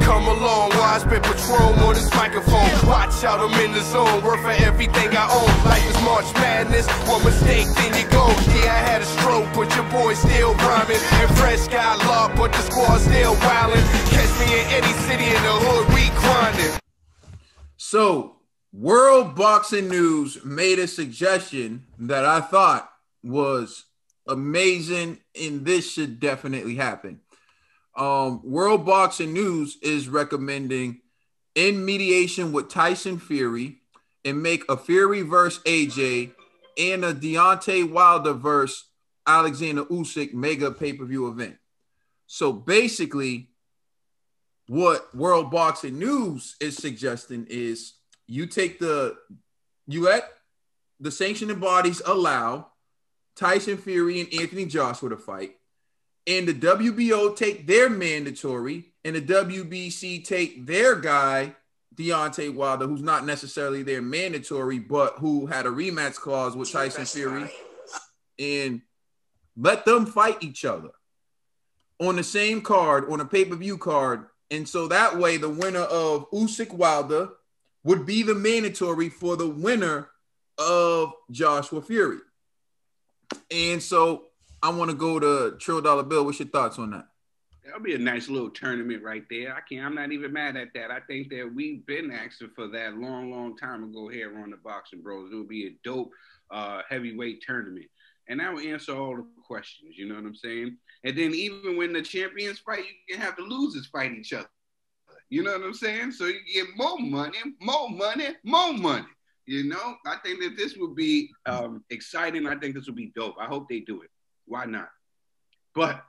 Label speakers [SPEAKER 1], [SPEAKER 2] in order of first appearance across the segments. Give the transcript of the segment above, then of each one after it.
[SPEAKER 1] come along while I spit Patron on this microphone. Watch out, I'm in the zone, worth for everything I own. Life is March Madness, one mistake, then you go. Yeah, I had a stroke, but your boy still rhyming. And Fresh got locked, but the squad still wildin'. Catch me in any city in the hood, we grinding.
[SPEAKER 2] So, World Boxing News made a suggestion that I thought was amazing, and this should definitely happen. World Boxing News is recommending in mediation with Tyson Fury and make a Fury versus AJ and a Deontay Wilder versus Alexander Usyk Mega PPV event. So basically, what World Boxing News is suggesting is you let the sanctioning bodies allow Tyson Fury and Anthony Joshua to fight, and the WBO take their mandatory, and the WBC take their guy, Deontay Wilder, who's not necessarily their mandatory, but who had a rematch clause with Tyson Fury, and let them fight each other on the same card, on a pay-per-view card. And so that way, the winner of Usyk Wilder would be the mandatory for the winner of Joshua Fury. And so I want to go to Trill Dollar Bill. What's your thoughts on that?
[SPEAKER 3] That'll be a nice little tournament right there. I'm not even mad at that. I think that we've been asking for that long time ago here on the Boxing Bros. It would be a dope heavyweight tournament. And that will answer all the questions, you know what I'm saying? And then even when the champions fight, you can have the losers fight each other. You know what I'm saying? So you get more money, more money, more money. You know, I think that this would be exciting. I think this would be dope. I hope they do it. Why not? But,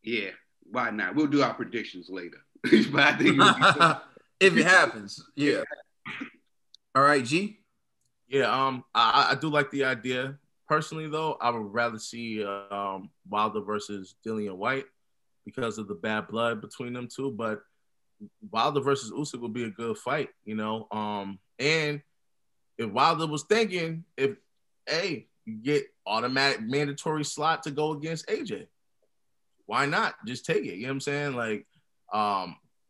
[SPEAKER 3] yeah, why not? We'll do our predictions later. But I think it'll be dope.
[SPEAKER 2] If it happens, yeah. All right, G?
[SPEAKER 4] Yeah, I do like the idea. Personally, though, I would rather see Wilder versus Dillian White because of the bad blood between them two. But Wilder versus Usyk would be a good fight, you know. And if Wilder was thinking, you get automatic mandatory slot to go against AJ, why not? Just take it. You know what I'm saying? Like,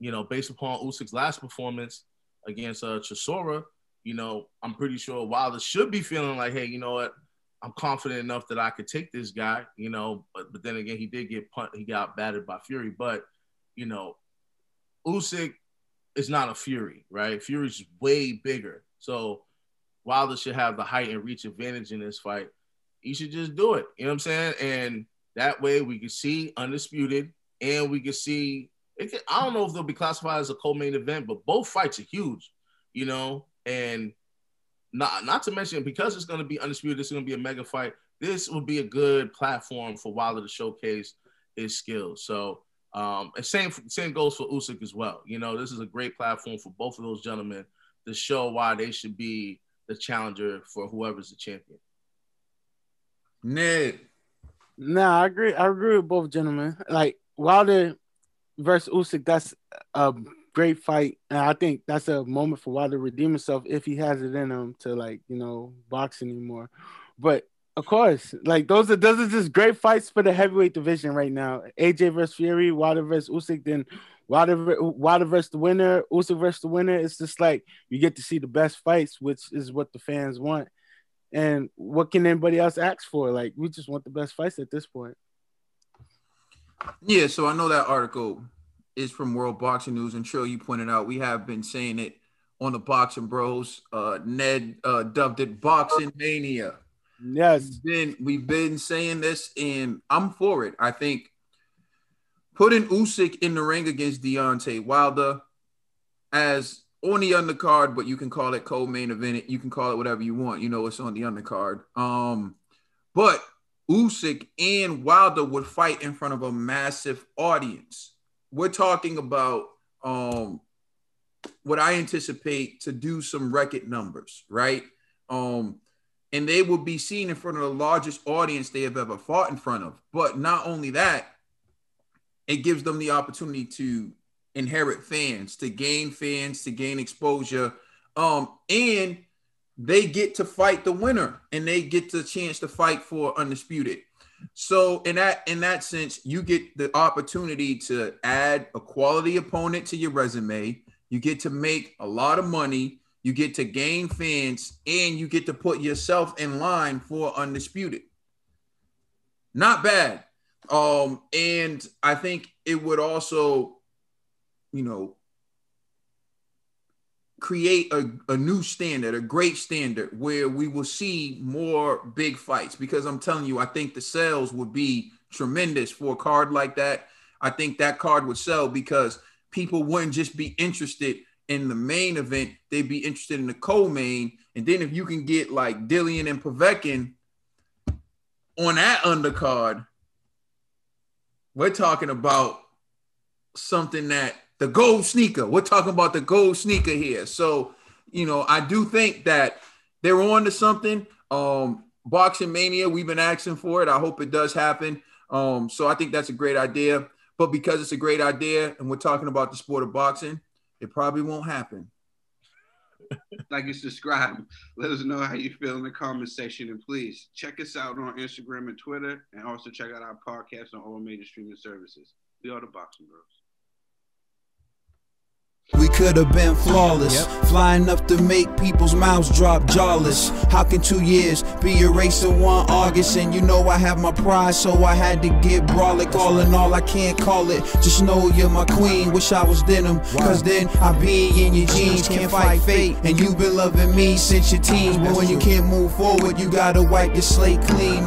[SPEAKER 4] you know, based upon Usyk's last performance against Chisora, you know, I'm pretty sure Wilder should be feeling like, hey, you know what? I'm confident enough that I could take this guy, you know, but then again, he did get he got battered by Fury. But, you know, Usyk is not a Fury, right? Fury's way bigger. So Wilder should have the height and reach advantage in this fight. He should just do it. You know what I'm saying? And that way we can see Undisputed, and we can see, I don't know if they'll be classified as a co-main event, but both fights are huge, you know, and not to mention, because it's going to be Undisputed, it's going to be a mega fight. This would be a good platform for Wilder to showcase his skills. So, and same goes for Usyk as well. You know, this is a great platform for both of those gentlemen to show why they should be the challenger for whoever's the champion.
[SPEAKER 2] Ned.
[SPEAKER 5] Nah, I agree. I agree with both gentlemen. Like, Wilder versus Usyk, that's a great fight, and I think that's a moment for Wilder to redeem himself if he has it in him to, like, you know, box anymore. But of course, like, those are just great fights for the heavyweight division right now. AJ versus Fury, Wilder versus Usyk, then Wilder versus the winner, Usyk versus the winner. It's just like you get to see the best fights, which is what the fans want. And what can anybody else ask for? Like, we just want the best fights at this point.
[SPEAKER 2] Yeah, so I know that article is from World Boxing News, and Trill, you pointed out we have been saying it on the Boxing Bros. Ned dubbed it Boxing Mania.
[SPEAKER 5] Yes,
[SPEAKER 2] we've been saying this, and I'm for it. I think putting Usyk in the ring against Deontay Wilder as on the undercard, but you can call it co-main event. You can call it whatever you want. You know, it's on the undercard. But Usyk and Wilder would fight in front of a massive audience. We're talking about what I anticipate to do some record numbers, right? And they will be seen in front of the largest audience they have ever fought in front of. But not only that, it gives them the opportunity to inherit fans, to gain exposure, and they get to fight the winner, and they get the chance to fight for Undisputed. So in that sense, you get the opportunity to add a quality opponent to your resume. You get to make a lot of money. You get to gain fans, and you get to put yourself in line for undisputed. Not bad. And I think it would also, create a new standard, a great standard where we will see more big fights, because I'm telling you, I think the sales would be tremendous for a card like that. I think that card would sell because people wouldn't just be interested in the main event. They'd be interested in the co-main. And then if you can get like Dillian and Povetkin on that undercard, we're talking about something that the gold sneaker. We're talking about the gold sneaker here. So, I do think that they're on to something. Boxing Mania, we've been asking for it. I hope it does happen. So I think that's a great idea. But because it's a great idea and we're talking about the sport of boxing, it probably won't happen.
[SPEAKER 3] Like and subscribe. Let us know how you feel in the comment section. And please check us out on Instagram and Twitter. And also check out our podcast on all major streaming services. We are the Boxing Bros.
[SPEAKER 6] We could have been flawless, flying enough to make people's mouths drop jawless. How can 2 years be erased in 1 August? And I have my pride, so I had to get brolic. All in all, I can't call it. Just know you're my queen. Wish I was denim, cause then I be in your jeans. Can't fight fate, and you've been loving me since your teens. But when you can't move forward, you gotta wipe your slate clean.